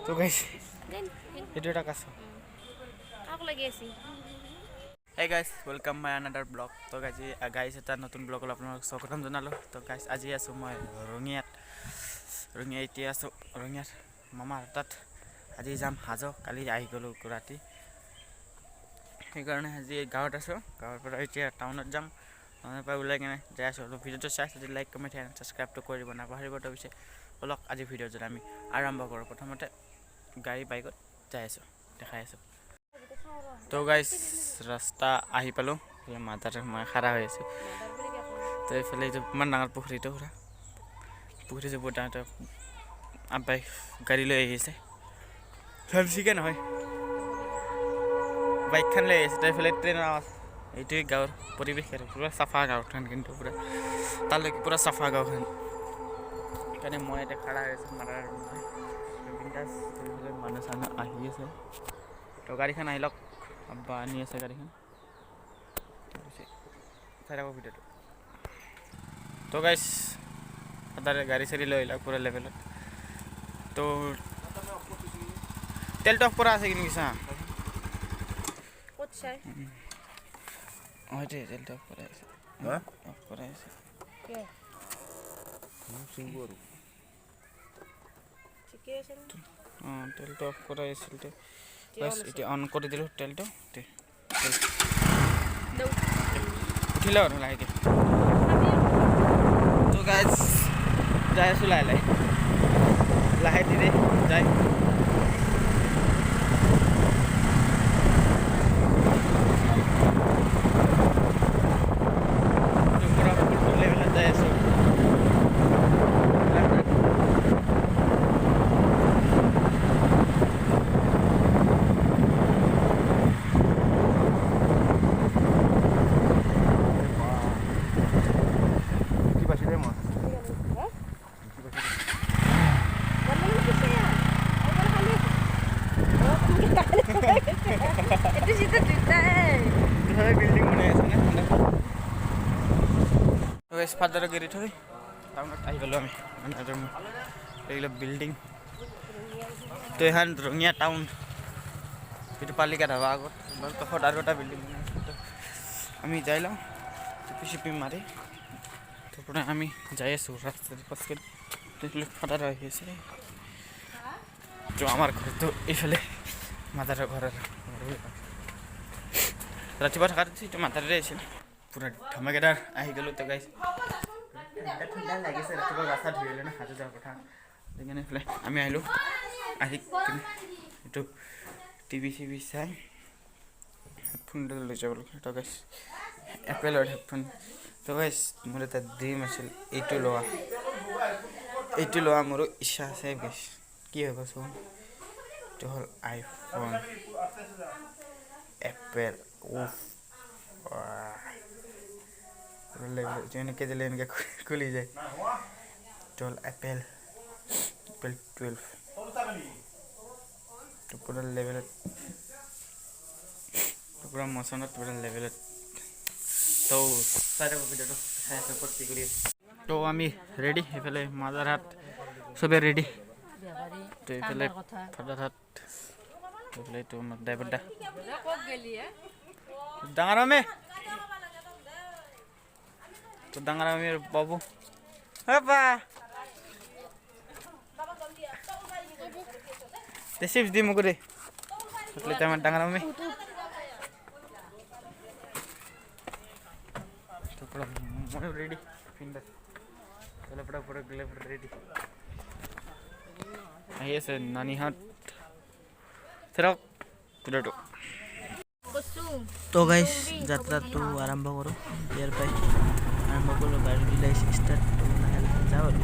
তো গাইস ভিডিওটা কাছ aku lagi sih. Hey guys, welcome my another vlog. তো গাইস এটা নতুন ব্লগত আপোনালোকক স্বাগতম জনালো। তো গাইস আজি আছো মই ৰঙিয়াত আছো ৰঙিয়াত মামাৰ তাত। আজি যাম হাজো, কালি আহি গলো ৰাতি, সেইকাৰণে আজি গাঁৱত আছো। গাঁৱৰ পৰা এতিয়া টাউনত যাম। টাউনৰ পৰা ওলাই কিনে যাই আছো। ভিডিঅ'টো চাই যদি লাইক কমেণ্ট এণ্ড ছাবস্ক্ৰাইবটো কৰি দিব নাপাহৰিব। তো পিছে অলপ আজি ভিডিঅ' যদি আমি আৰম্ভ কৰোঁ। প্ৰথমতে গাড়ী বাইকত যাই আছো, দেখাই আছো। তো গাইস ৰাস্তা আহি পালোঁ। মাথাতে মই খাৰা হৈ আছোঁ। তো এইফালে এইটো ইমান ডাঙৰ পুখুৰীটো পুখুৰীটো বহুত ডাঙৰ। আব্বাই গাড়ী লৈ আহিছে, ফেঞ্চিকে নহয় বাইকখন লৈ আহিছে। তো এইফালে ট্ৰেইনৰ আৱাজ। এইটোৱে গাঁৱৰ পৰিৱেশ আৰু পূৰা চাফা গাঁওখন, কিন্তু পূৰা তালৈকে পূৰা চাফা গাঁওখন। সেইকাৰণে মই এতিয়া খাৰা হৈ আছোঁ মাৰাৰ মানুহ চানুহ আহি আছে। তো গাড়ীখন আহি লওক, আব্বা আনি আছে গাড়ীখন। চাই থাকক ভিডিঅ'টো। তো গাইছ সদায় গাড়ী চাড়ী লৈ আহিলক পুৰা লেভেলত। তো তেলটো অফ কৰা আছে কিন্তু চা ক'ত চাই হয়তো তেলটো অফ কৰা আছে। অফ কৰা আছে ঠিকে আছে। অঁ তেলটো অফ কৰা আছিল। বাছ এতিয়া অন কৰি দিলোঁ তেলটো। উঠিলে আৰু লাহেকৈ। তো গাইজ যাই আছোঁ লাহে ধীৰে যাই। লেভেলত যাই আছোঁ। Itu situ cerita বিল্ডিং বনাই আছে না ফাদাৰ গেৰি থৈ টাউনত আহি গ'লোঁ আমি। এইবিলাক বিল্ডিং। তো এখন ৰঙিয়া টাউন, এইটো পালিকা ধাবা আগত কাষত আৰু এটা বিল্ডিং বনাই আছে। তো আমি যাই লওঁ চিপি মাৰি। তাৰপৰা আমি যাই আছোঁ ৰাস্তাত পাছকৈ ফাদাৰ আহি আছে। তো আমাৰ ঘৰটো এইফালে মাদাৰৰ ঘৰ আৰু ৰাতিপুৱা থকাটো এইটো মাদাৰৰে আছিল। পুৰা ধমাকেদাৰ আহি গ'লোঁ। তো গাইছ ঠাণ্ডা লাগিছে, ৰাতিপুৱা গা চা ধুই আহিলোঁ না, হাজো যোৱাৰ কথা। সেইকাৰণে এইফালে আমি আহিলোঁ। আহি কিনে এইটো টিভি চিভি চাই হেডফোনডাল লৈ যাব লাগে। তো গাইছ এপেলৰ হেডফোন। তো গাইছ মোৰ এটা ড্ৰিম আছিল এইটো লোৱা মোৰো ইচ্ছা আছে। গাইছ কি হ'ব চোন, এইটো হ'ল আইফোন এপেল। এনেকৈ দিলে এনেকৈ খুলি যায়। এইটো হ'ল এপেল 12 পূৰা লেভেলত, পূৰা মচনত, পূৰা লেভেলত। তো চাই থাকোঁ ভিডিঅ'টো, চাই আছোঁ ক'ত কি কৰি আছে। তো আমি ৰেডি, এইফালে মাদাৰ হাত চবেই ৰেডি। তো এইফালে ফাদাৰ হাত, এইফালে এইটো আমাৰ ড্ৰাইভাৰ দা ডাঙৰ আমি। তো ডাঙৰ আমিৰ বাবু বা চিপছ দি মোক দে। আমাৰ ডাঙৰ আমি ময়ো ৰেডি পিন্ধাত ৰেডি আহি আছে নানীহঁত। চাওক ভিডিঅ'টো। তো গাইছ যাত্ৰাটো আৰম্ভ কৰোঁ। ইয়াৰ পৰাই আৰম্ভ কৰোঁ। গাড়ী ওলাইছে ষ্টাৰ্ট যাওঁ আৰু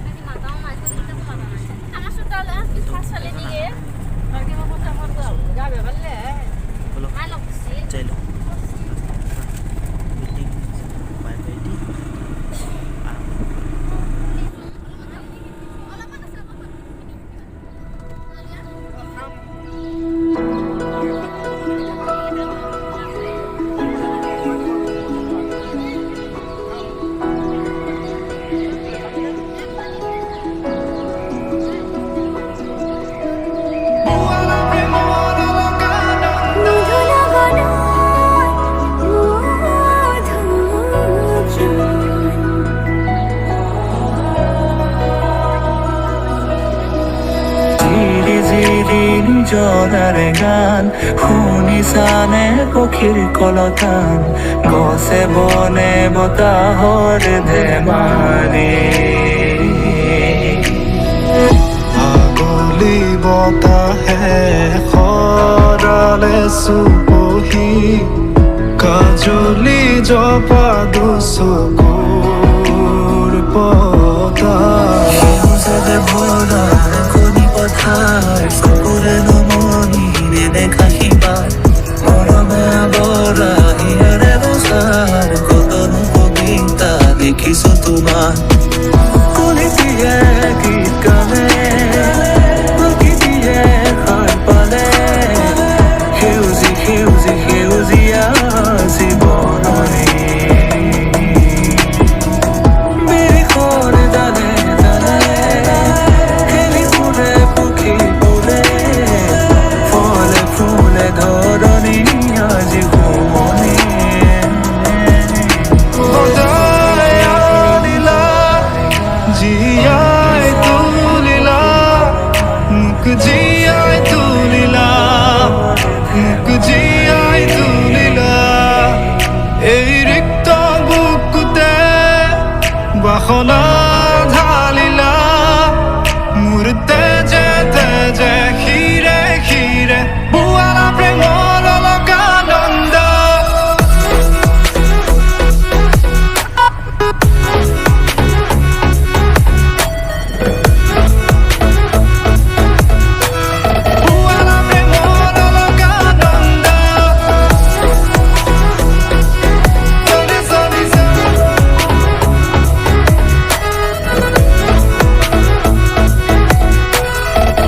যাই লওঁ। বিল্ডিং বাই বাই দি নিজৰে গান শুনিছানে পক্ষীৰ কলতান গছে বনে বতাহৰ ধেমালি আগলি বতাহে সৰালে চুপহি কাজলি জপা দুচকুৰ পতা সেউজে ভৰা কণী পথাৰ চকুৰে নমনি নেদেখা শিপাৰ মৰমে আৱৰা হিয়াৰে বছাৰ কতনো কবিতা দেখিছো তোমাৰ কলিতিয়ে গীত গালে প্ৰকৃতিয়ে সাৰ পালে সেউজী সেউজী সেউজীয়া জীৱনৰে বিৰিখৰ ডালে ডালে খেলি ফুৰে পক্ষী ফুলে ফলে ফুলে ধৰণী আজি শুৱনি বজাই আনিলা জীয়াই তুলিলা মোক জীয়াই তুলিলা মোক জীয়াই তুলিলা এই ৰিক্ত বুকুতে বাসনা ঢালিলা মোৰ তেজে তেজে শিৰে শিৰে বোৱালা প্ৰেমৰ অলকা নন্দ বোৱালা প্ৰেমৰ অলকা নন্দ চলি চলিছে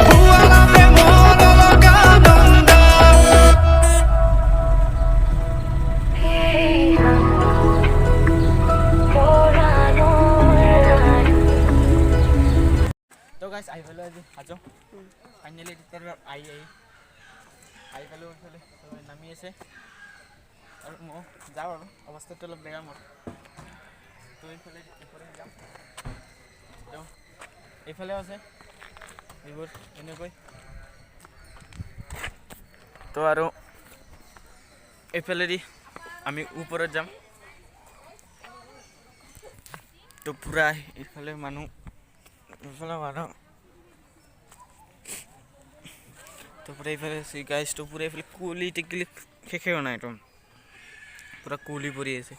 বোৱালা প্ৰেমৰ অলকা নন্দ তো গাইছ আহি পালোঁ আজি হাজো ফাইনেলি তেতিয়া আহি পালোঁ এইফালে চবে নামি আছে আৰু মই যাওঁ আৰু অৱস্থাটো অলপ বেয়া মোৰ তো এইফালে যাম তো এইফালেও আছে এইবোৰ এনেকৈ তো আৰু এইফালেদি আমি ওপৰত যাম তো পূৰা এইফালে মানুহ তো পূৰা এইফালে গাইজ তো পূৰা এইফালে কুঁৱলী টেকেলি শেষেও নাই তো পূৰা কুঁৱলী পৰি আছে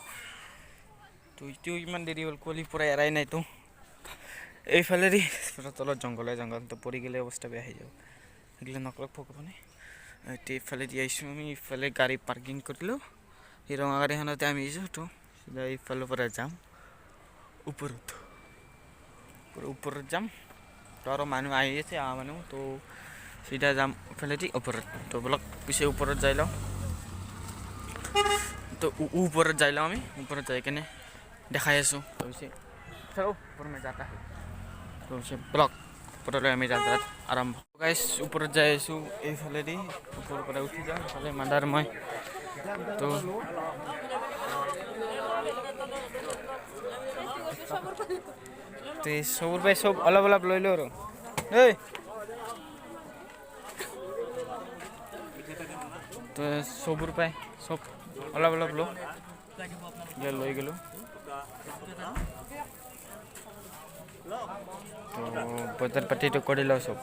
তো এতিয়াও ইমান দেৰি হ'ল কুঁৱলী পূৰা এৰাই নাই তো এইফালেদি পূৰা তলত জংঘল তো পৰি গ'লে অৱস্থা বেয়া হৈ যাব সেইগিলা নকৰক ভগৱানে এতিয়া এইফালেদি আহিছোঁ আমি ইফালে গাড়ী পাৰ্কিং কৰিলোঁ এই ৰঙা গাড়ীখনতে আমি আহিছোঁ তো চিধা এইফালৰ পৰা যাম ওপৰত ওপৰত যাম তো আৰু মানুহ আহি আছে মানুহ তো চিধা যাম ইফালেদি ওপৰত তো বলক পিছে ওপৰত যাই লওঁ তো ওপৰত যাই লওঁ আমি ওপৰত যাই কেনে দেখাই আছোঁ তো পিছে চলো ওপৰ মে যাতা है তো পিছে ব্লক ওপৰলৈ আমি যাত্ৰাত আৰম্ভ গাইছ ওপৰত যাই আছোঁ এইফালেদি ওপৰৰ পৰা উঠি যাওঁ এইফালে মাদাৰ মই তো চবুৰ পাই চব অলপ অলপ লৈ লওঁ আৰু এই তো চবুৰ পাই চব অলপ অলপ লওঁ লৈ গ'লোঁ তো বজাৰ পাতিটো কৰি লওঁ চব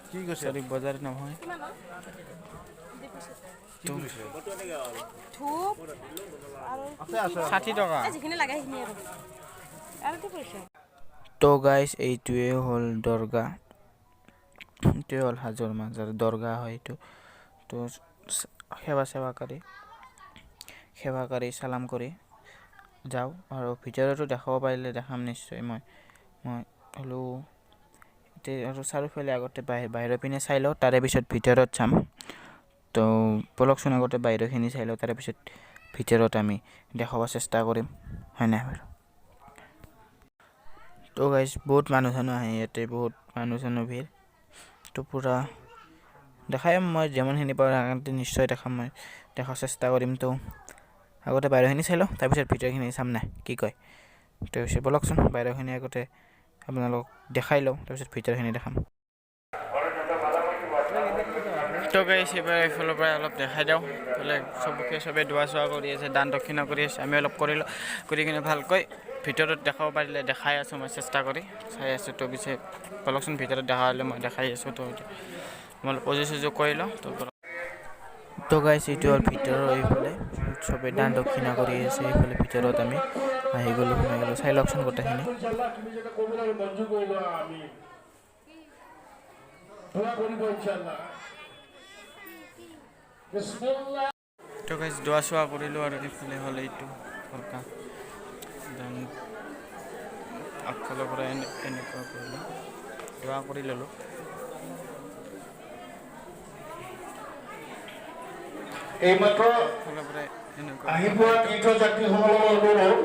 কি কৈছে বজাৰ নহয় ধূপ 60 টকা যিখিনি লাগে সেইখিনি আৰু কি কৰিছে তো গাইছ এইটোৱে হ'ল দৰগাহ এইটোৱে হ'ল হাজোৰ মাজাৰ দৰগাহ হয় এইটো তো সেৱা কৰি চালাম কৰি যাওঁ আৰু ভিতৰতো দেখাব পাৰিলে দেখাম নিশ্চয় মই হ'লেও এতিয়া আৰু চাৰিওফালে আগতে বাহিৰৰ পিনে চাই লওঁ তাৰে পিছত ভিতৰত চাম তো বলকচোন আগতে বাহিৰৰখিনি চাই লওঁ তাৰে পিছত ভিতৰত আমি দেখাব চেষ্টা কৰিম হয় নাই বাৰু তো গাইজ বহুত মানুহ চানুহ আহে ইয়াতে বহুত মানুহ চানুহ ভিৰ তো পূৰা দেখাই মই যেমনখিনি পাৰোঁ নিশ্চয় দেখাম মই দেখাৰ চেষ্টা কৰিম তো আগতে বাহিৰৰখিনি চাই লওঁ তাৰপিছত ভিতৰখিনি চাম নাই কি কয় তো পিছে বলকচোন বাহিৰৰখিনি আগতে আপোনালোকক দেখাই লওঁ তাৰপিছত ভিতৰখিনি দেখাম তো গাইছ এইবাৰ এইফালৰ পৰা অলপ দেখাই দিওঁ বোলে চবকে চবে দোৱা চোৱা কৰি আছে দান দক্ষিণা কৰি আছে আমি অলপ কৰিলোঁ কৰি কিনে ভালকৈ ভিতৰত দেখাব পাৰিলে দেখাই আছোঁ মই চেষ্টা কৰি চাই আছোঁ তো পিছে বলকচোন ভিতৰত দেখা হ'লে মই দেখাই আছোঁ তো মই পজি চজি কৰি লওঁ তো গাইছ এইটো হ'ল ভিতৰৰ এইফালে চবে দান দক্ষিণা কৰি আছে এইফালে ভিতৰত আমি আহি গ'লোঁ সোমাই গ'লোঁ চাই লওকচোন গোটেইখিনি তো গাইছ দোৱা চোৱা কৰিলোঁ আৰু এইফালে হ'ল এইটো ভালকা দেন আগফালৰ পৰা এনেকুৱা কৰিলোঁ দোৱা কৰি ল'লোঁ এইমাত্ৰ আহি পোৱা তীৰ্থযাত্ৰীসকলৰ অনুৰোধ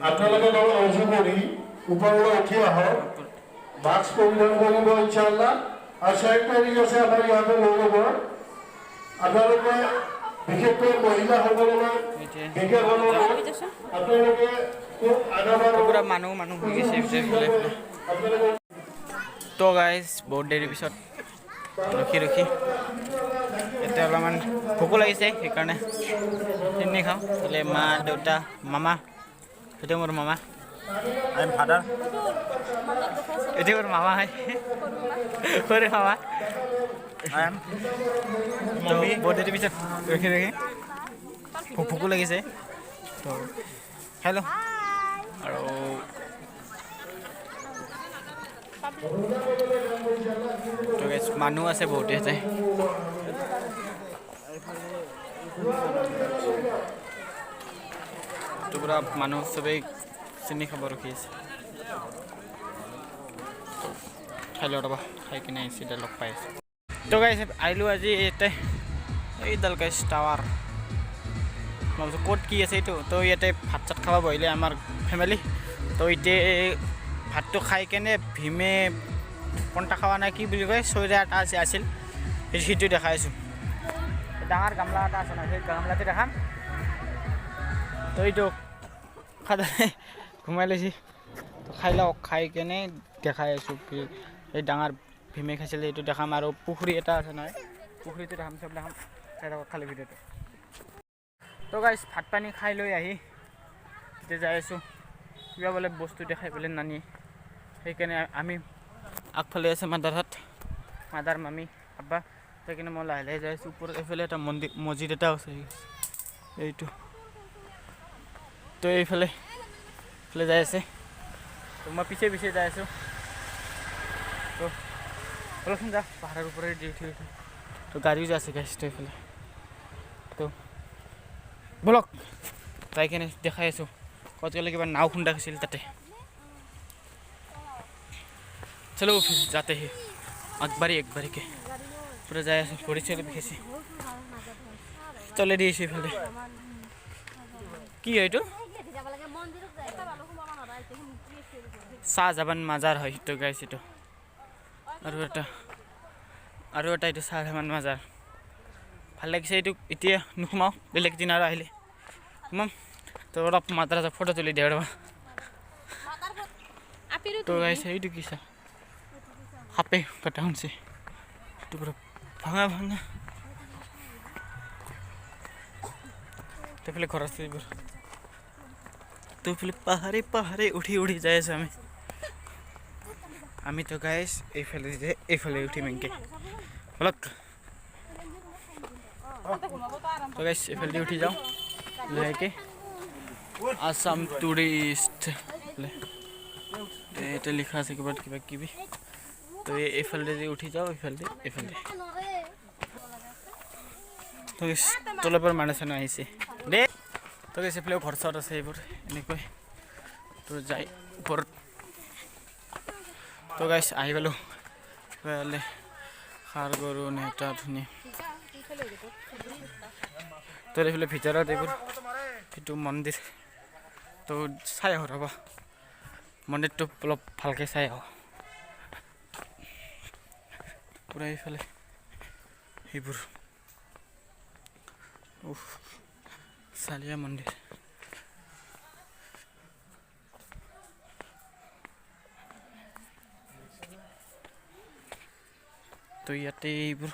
আপোনালোকে দল অজু কৰি ওপৰলৈ উঠি আহক মাস্ক পৰিধান কৰিব ইনশাআল্লাহ আৰু চেনিটাইজাৰ আছে আমাৰ ইয়াতে লৈ ল'ব আপোনালোকে বিশেষকৈ মহিলাসকললৈ বিশেষ অনুৰোধ আপোনালোকে খুব পুৰা মানুহ হৈ গৈছে তো গাইজ বহুত দেৰিৰ পিছত ৰখি এতিয়া অলপমান ভোকো লাগিছে সেইকাৰণে চিনি খাওঁ বোলে মা দেউতা মামা সেইটো মোৰ মামা আই ফাদাৰ এইটো মোৰ মামা হয় সৰু মামা বহুত দেৰিৰ পিছত ৰখি ভোকো লাগিছে তো খাই লওঁ আৰু মানুহ আছে বহুতে ইয়াতে তো পুৰা মানুহ চবেই চিনি খাব ৰখি আছে খাই লওঁ ৰ'বা খাই কিনে চিধা লগ পাই আছোঁ তো গাইছ আহিলোঁ আজি ইয়াতে এইডাল গাইছ টাৱাৰ মই ভাবিছোঁ ক'ত কি আছে এইটো তো ইয়াতে ভাত চাত খাব বহিলে আমাৰ ফেমিলি তো এতিয়া ভাতটো খাই কেনে ভীমে কণ্টা খাৱা নাই কি বুলি কয় চৈৰা এটা আছিল সেইটো দেখাইছোঁ ডাঙৰ গামলা এটা আছে নহয় সেই গামলাটো দেখাম তো এইটো খাই ঘুমাই লৈছে তো খাই লওক খাই কেনে দেখাই আছোঁ কি এই ডাঙৰ ভীমে খাইছিলে এইটো দেখাম আৰু পুখুৰী এটা আছে নহয় পুখুৰীটো দেখাম চব দেখাম চাই থাকক খালি ভিডিঅ'টো তো গাইছ ভাত পানী খাই লৈ আহি এতিয়া যাই আছোঁ কিবা বোলে বস্তু দেখাই বোলে নানি সেইকাৰণে আমি আগফালে আছে মাদাৰ মামী আব্বা সেইকাৰণে মই লাহে লাহে যাই আছোঁ ওপৰত এইফালে এটা মছজিদ এটা আছে এইটো তো এইফালে যাই আছে তো মই পিছে যাই আছোঁ তো অলপচোন যা পাহাৰৰ ওপৰে দি উঠি তো গাড়ীও যাই আছে গাইছ তো এইফালে তো বলক যাই কেনে দেখাই আছোঁ কতকালে কিবা নাও খুন্দা গৈছিল তাতে চলো फिर जाते हैं एक बारी के पूरा जाए भरी चले बिखेছি চলে দিয়েছি ফেলে কি এইটো শাহজাহান মাজার হয় তো গাইছ এইটো আৰু এটা এইটো শাহজাহান মাজাৰ ভাল লাগিছে এইটো এতিয়া নুসুমাও বেলেগ দিন আৰু আহিলে সোমাম তো অলপ মাদ্ৰাজা ফটো তুলি দিয়া ৰ'বা তো গাইছ এইটো কি চা হাপে কাটা শুনছে এইটো পুৰা ভাঙা তো এইফালে ঘৰ আছে এইবোৰ তো এইফালে পাহাৰে উঠি যাই আছোঁ আমি তো গাইছ এইফালে উঠিম এনেকৈ বলক তো গাইছ এইফালে উঠি যাওঁ লাহেকৈ আসাম টুৰিষ্ট এটা লিখা আছে কিবা কিবি তো এইফালে উঠি যাওঁ এইফালে তো তলৰ পৰা মানুহ চানুহ আহিছে দে তো গাইছ এইফালেও ঘৰ চৰ আছে এইবোৰ এনেকৈ তো যাই ওপৰত তো গাইছ আহি গ'লোঁ এইফালে সাৰ গৰু নেতা ধুনীয়া তো এইফালে ভিতৰত এইবোৰ সেইটো মন্দিৰ তো চাই আহোঁ ৰ'বা মন্দিৰটো অলপ ভালকৈ চাই আহোঁ পুৰা এইফালে সেইবোৰ চালিয়া মন্দিৰ তো ইয়াতে এইবোৰ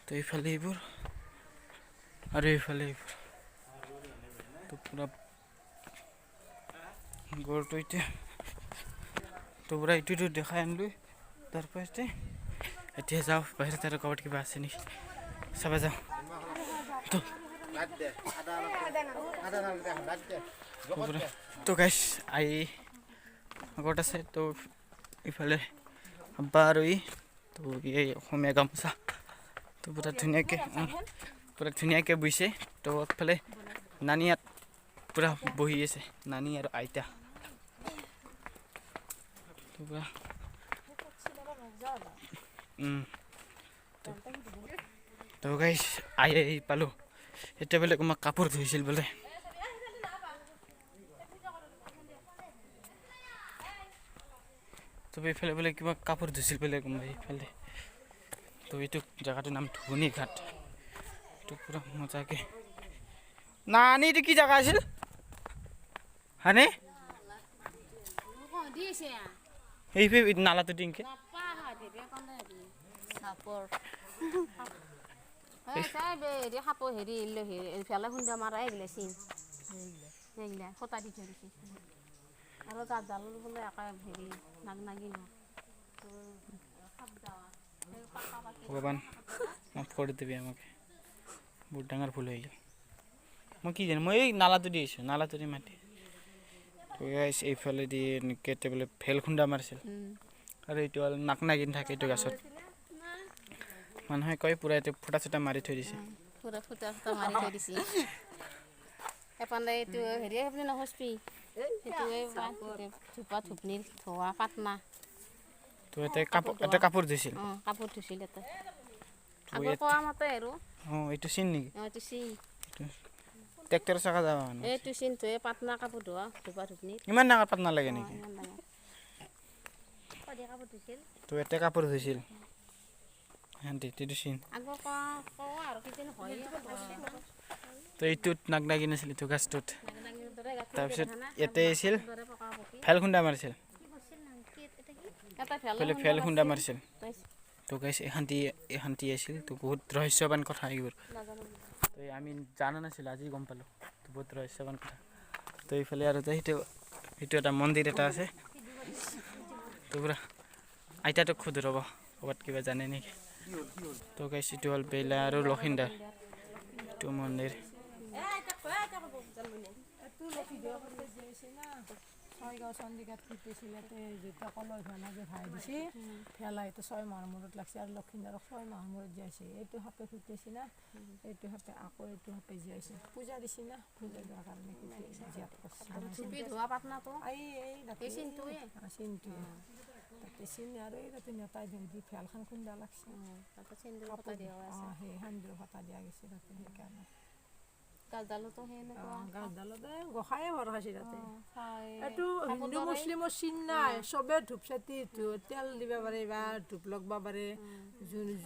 তো এইফালে এইবোৰ আৰু এইফালে এইবোৰ তো পুৰা গড়টো এতিয়া তো পুৰা এইটোতো দেখাই আনিলো তাৰপাছতে এতিয়া যাওঁ বাহিৰত আৰু ক'ৰবাত কিবা আছে নেকি চাব যাওঁ তো গাইছ আহি আগত আছে তো ইফালে আব্বা আৰু তো এই অসমীয়া গামোচা তো পুৰা ধুনীয়াকৈ বৈছে তো আগফালে নানি ইয়াত পুৰা বহি আছে নানি আৰু আইতা তো পুৰা তো গাইছ আহি পালোঁ এতিয়া বোলে কোনোবা কাপোৰ ধুইছিল বোলে তো এইফালে বোলে কিবা কাপোৰ ধুইছিল বোলে কোনোবাই এইফালে তো এইটো জেগাটোৰ নাম ধুবুনী ঘাট তো পুৰা মজাকৈ নানি এইটো কি জেগা আছিল হয়নে এই নালাটো টিংকে আৰু তাত জাল বোলে একে হেৰি নাগনাগি ভগৱান মাফ কৰি দিবি আমাকে বহুত ডাঙৰ ভুল হৈ গ'ল মই কি জানো মই এই নালাটো দি আহিছোঁ নালাটো দি মাতি এইফালে দি এনেকৈ বোলে ভেল খুন্দা মাৰিছিল আৰু এইটো হ'ল নাক নাগিন থাকে এইটো গাছত মানুহে কয় পুৰা এইটো ফুটা চুটা মাৰি থৈ দিছে পুৰা ফুটা মাৰি থৈ দিছে এপানে এইটো হেৰি আপুনি নহস্পি ধুপা ধুপনিৰ ধোৱা পাটনা তো এটা কাপোৰ ধুইছিল কাপোৰ ধুইছিল এটা আগৰ কোৱা মতে আৰু এইটো চিন নেকি এইটো চিন ট্ৰেক্টৰ চকা যাবা মানে এইটো চিনটোৱে পাটনা কাপোৰ ধোৱা ধুপা ধুপনিৰ ইমান ডাঙৰ পাত নালাগে নেকি কাপোৰ ধুইছিল তো এটা কাপোৰ ধুইছিল এইটো চিন আগৰ কোৱা আৰু কিজানি হয় তো এইটোত নাক নাগি নাছিল এইটো গাছটোত তাৰপিছত ইয়াতে আহিছিল ফেল খুন্দা মাৰিছিল ফেল খুন্দা মাৰিছিল তো গাইছ এশান্তি আছিল তো বহুত ৰহস্যৱান কথা এইবোৰ তো আমি জানা নাছিলোঁ আজি গম পালোঁ তো বহুত ৰহস্যৱান কথা তো এইফালে আৰু সেইটো এটা মন্দিৰ এটা আছে তো পুৰা আইতাটোক সোধো ৰ'ব ক'ৰবাত কিবা জানে নেকি তো গাইছ এইটো হ'ল বেলা আৰু লক্ষিন্দৰ এইটো মন্দিৰ ছয়গাঁও চন্দিঘাট ফুটিছিল যেতিয়া কলৰ ভেনা যে ভাই দিছে ফেলা এইটো 6 মাহৰ মূৰত লাগছে আৰু লক্ষিন্দৰক 6 মাহৰ মূৰত জীয়াইছে এইটো সাপে ফুটিছে না এইটো সাপে আকৌ এইটো সাপে জীয়াইছে পূজা দিছে না পূজা দিয়াৰ কাৰণে জীয়াত কৰিছে চিনটোৱে তাতে চিন আৰু এই তাতে নেতাই দি ফেলখন খুন্দা লাগছে সেই সেন্দুৰ ফটা দিয়া গৈছে তাতে সেইকাৰণে গাছডালতে গোসাঁয়ে ভৰসাইছে তাতে এইটো হিন্দু মুছলিমৰ চিন নাই চবে ধূপ চাতি তেল দিব পাৰে বা ধূপ লগাব পাৰে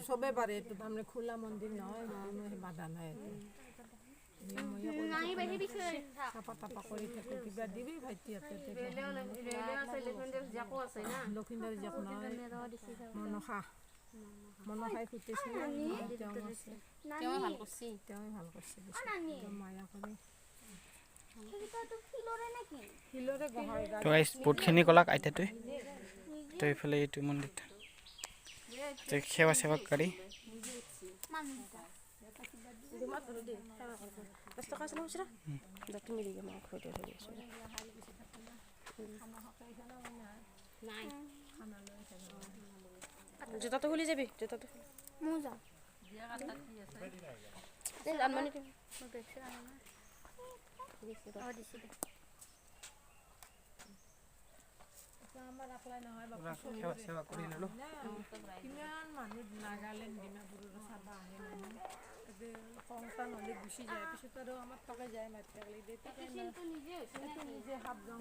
চবে পাৰে এইটো তাৰমানে খোলা মন্দিৰ নহয় কোনো বাধা নাই চাপা তাপা কৰি থাকোঁ কিবা দিবি ভাইটিহঁতে লক্ষিন্দৰ জীয়াক নহয় মনসাই ফুটিছিল তেওঁ ভাল কৰিছে মায়া কৰি শিলৰে গোহাঁই তো গাইছ বহুতখিনি ক'লাক আইতাটোৱে তো এইফালে এইটো মন্দিৰ সেৱা কৰি জোতাটো খুলি যাবি জোতাটো সেৱা কৰি ল'লোঁ কিমান মানুহ নাগালেণ্ড ডিমাপুৰৰ চাবা আহে মানুহ সংস্থান হ'লে গুচি যায় পিছত আৰু আমাৰ টকা যায় মাতি নিজে সাপ গাঁও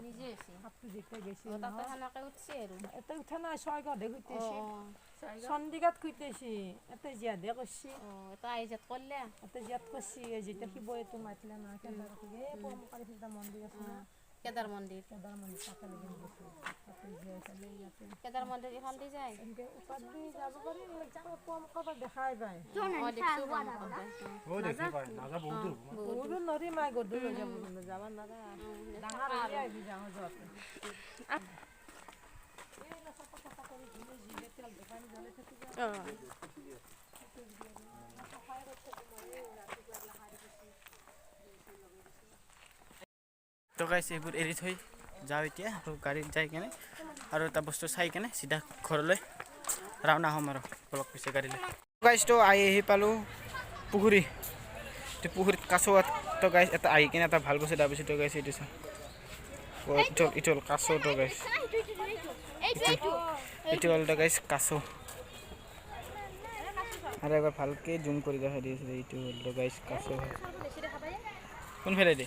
নিজে সাপটো যেতিয়া গৈছে এটা উঠা নাই 6 গাঁৱতে খুটিছে চন্দিঘাট খুটিছে এটা জীয়াদে কৰিছে এটা জীয়াত কৰিছে যেতিয়া শিৱ এইটো মাতিলে না পৰম্পৰা মন্দিৰ আছে না কেদাৰ মন্দিৰ কেদাৰ মন্দিৰ তাতে লাগি গৈছোঁ তাতে জীয়াই চালে ইয়াতে কেদাৰ মন্দিৰ এইখন দি যায় এনেকৈ উপাত দি যাব পাৰি কম ক'ৰবাত দেখাই পায় দেখিছোঁ বহুতো নদী মাই গধূলি হৈ যাব কিন্তু যাব নালাগে ডাঙৰ হ'লে আহিবি যাওঁ যোৱাতে তো গাইছ এইবোৰ এৰি থৈ যাওঁ এতিয়া আৰু গাড়ীত যাই কেনে আৰু এটা বস্তু চাই কেনে চিধা ঘৰলৈ ৰাওনা হ'ম আৰু অলপ পিছে গাড়ীলৈ গাইছটো আহি পালোঁ পুখুৰী পুখুৰীত কাছ তো গাইছ এটা আহি কিনে এটা ভাল বস্তু তাৰপিছত তো গাইছ এইটো চাওঁ ইটো হ'ল কাছ তো গাইছ এইটো হ'ল তো গাইছ কাছ আৰু এবাৰ ভালকৈ জুম কৰি দেখাই দিছিলোঁ এইটো হ'ল তো গাইছ কাছ কোনফালে দি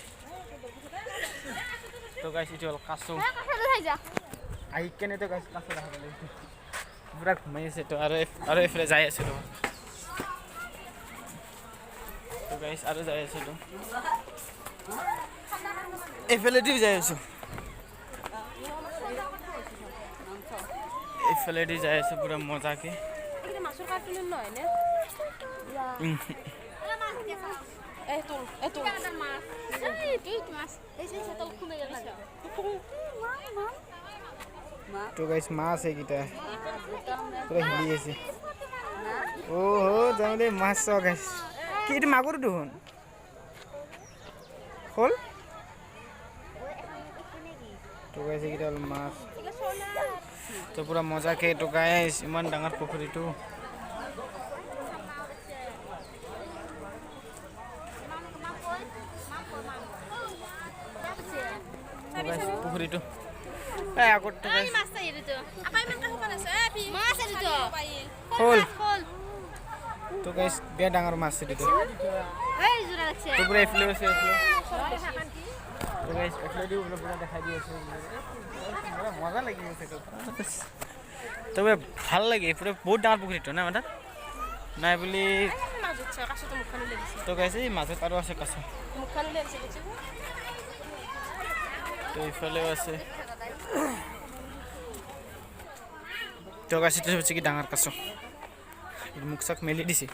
তো গাইছ এইটো হ'ল কাছ আহি কেনে তো গাইছ কাছ দেখা পালে পুৰা ঘুমাই আছে তো আৰু এইফালে যাই আছে তো গাইছ আৰু যাই আছে তো এইফালেদিও যাই আছোঁ এইফালেদি যাই আছে পুৰা মজাকৈ তো গাইছ মাছ এইকেইটা পুৰা হিলি আছে যাওঁ দেই মাছ চাওঁ গাইছ কি এইটো মাগুৰ দেখোন হ'ল তো গাইছ এইকেইটা হ'ল মাছ তো পুৰা মজাকৈ তো গাইছ ইমান ডাঙৰ পুখুৰীটো পুখুৰীটো এই আগত তো গাইছ হ'ল তো গাইছ বিয়া ডাঙৰ মাছ এইটো তো পুৰা এইফালে আছে তো গাইছ এইফালেদিও পুৰা দেখাই দি আছে পুৰা মজা লাগি আছে তো ভাল লাগে পুৰা বহুত ডাঙৰ পুখুৰীটো না আমাৰ নাই বুলি তো গাইছ এই মাজত আৰু আছে কাছ তো এইফালেও আছে তো গাইছ এইটো হৈছে কি ডাঙৰ কাছ মুখ চাক মেলি দিছে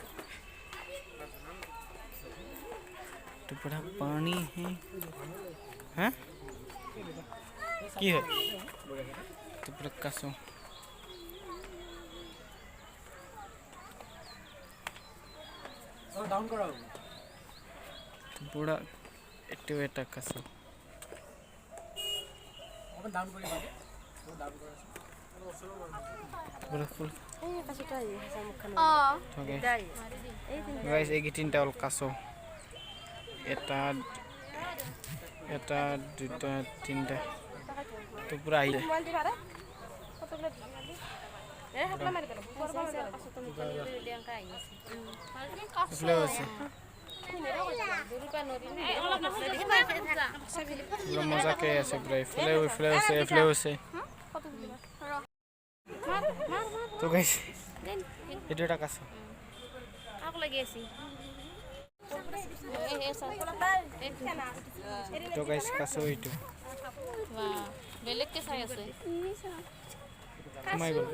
তো পুৰা পানী হা কি হয় তো পুৰা কাছ পুৰা এইটো এটা কাছ পুৰা ফুল গাইছ এই তিনিটা হ'ল কাছ এটা দুটা তিনিটা তো পুৰা আহিলে এইফালেও আছে পুৰা মজাকৈ আছে পুৰা এইফালেও আছে তো গাইছ এইটো এটা কাছ তো গাইছ কাছ এইটো বেলেগকে চাই আছে সোমাই গ'ল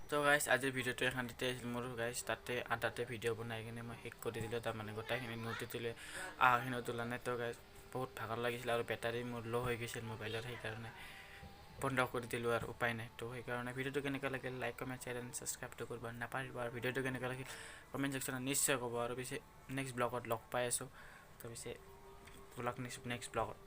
তো গাইছ আজিৰ ভিডিঅ'টো এখানতে আছিল মোৰ গাইছ তাতে আধাতে ভিডিঅ' বনাই কিনে মই শেষ কৰি দিলোঁ তাৰমানে গোটেইখিনি নোটে আহাখিনি তোলা নাই তো গাইছ বহুত ভাগৰ লাগিছিল আৰু বেটাৰী মোৰ ল' হৈ গৈছিল মোবাইলৰ সেইকাৰণে বন্ধ কৰি দিলোঁ আৰু উপায় নাই তো সেইকাৰণে ভিডিঅ'টো কেনেকুৱা লাগিল লাইক কমেণ্ট শ্বেয়াৰ এণ্ড ছাবস্ক্ৰাইবটো কৰিব নাপাহৰিব আৰু ভিডিঅ'টো কেনেকুৱা লাগিল কমেণ্ট ছেকশ্যনত নিশ্চয় ক'ব আৰু পিছে নেক্সট ব্লগত লগ পাই আছোঁ তো পিছে ব্লগ নেক্সট ব্লগত